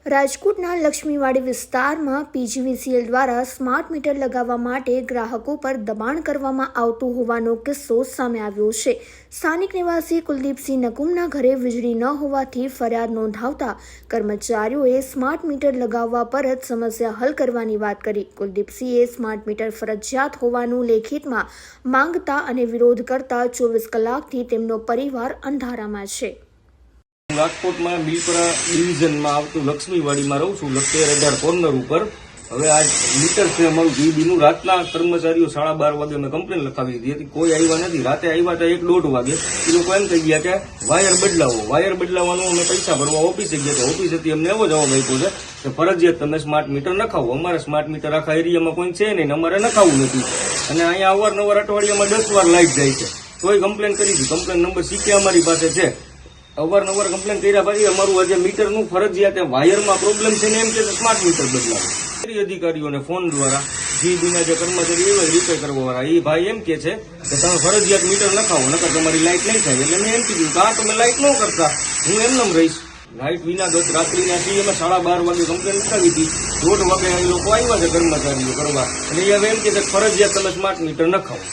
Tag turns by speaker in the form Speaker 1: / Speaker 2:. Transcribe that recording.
Speaker 1: રાજકોટના લક્ષ્મીવાડી વિસ્તારમાં પીજીવીસીએલ દ્વારા સ્માર્ટ મીટર લગાવવા માટે ગ્રાહકો પર દબાણ કરવામાં આવતું હોવાનો કિસ્સો સામે આવ્યો છે। સ્થાનિક નિવાસી કુલદીપસિંહ નકુમના ઘરે વીજળી ન હોવાથી ફરિયાદ નોંધાવતા કર્મચારીઓએ સ્માર્ટ મીટર લગાવવા પર જ સમસ્યા હલ કરવાની વાત કરી। કુલદીપસિંહે સ્માર્ટ મીટર ફરજિયાત હોવાનું લેખિતમાં માંગતા અને વિરોધ કરતા 24 કલાકથી તેમનો પરિવાર અંધારામાં છે।
Speaker 2: રાજકોट में बिलपरा डिविजन में आवतु लक्ष्मीवाड़ी में रहूँ छूँ 13 कॉर्नर पर। हवे आज मीटर से अमरु जीबीनु रातना कर्मचारीओ 12:30 वागे में कम्प्लेन लखावी दीधी हती, कोई आव्या नथी। राते आव्या तो 1-1:30 वागे ए लोको एम कही गया के वायर बदलावो। वायर बदलाववानुं अमे पैसा भरवा ऑफिसे गया तो ऑफिसेथी अमने एवो जवाब आप्यो छे के फरजियात तमे स्मार्ट मीटर नखावो। अमारे स्मार्ट मीटर आखा एरियामां कोई छे नहीं, अमारे नखावुं नथी अने अहींया अवारनवार अठवाडियामां 10 वार लाइट जाय छे। तोय कम्प्लेन करी हती, कम्प्लेन नंबर सीके अमारी पासे छे। अवारनवार कम्प्लेन कर्या पछी अमारुं आज मीटरनुं फरजियात वायरमां प्रोब्लेम छे ने एम के स्मार्ट मीटर बदलावो। अधिकारीओने फोन द्वारा जीबीना जे कर्मचारी एवा रिपेर करवावाळा ए भाई एम के छे के तमे फरजियात मीटर नखावो नकर तमारी लाइट नहीं थाय। એટલે મેં એમ કીધું કે આ તમે લાઇટ ન કરતા, હું એમનેમ રહીશ। લાઇટ વિના ગત રાત્રિના સીએમાં 12:30 વાગે કમ્પ્લેન લખાવી હતી। 1:30 વાગે એ લોકો આવ્યા છે કર્મચારીઓ કરવા અને એ હવે એમ કે ફરજિયાત તમે સ્માર્ટ મીટર નખાવો।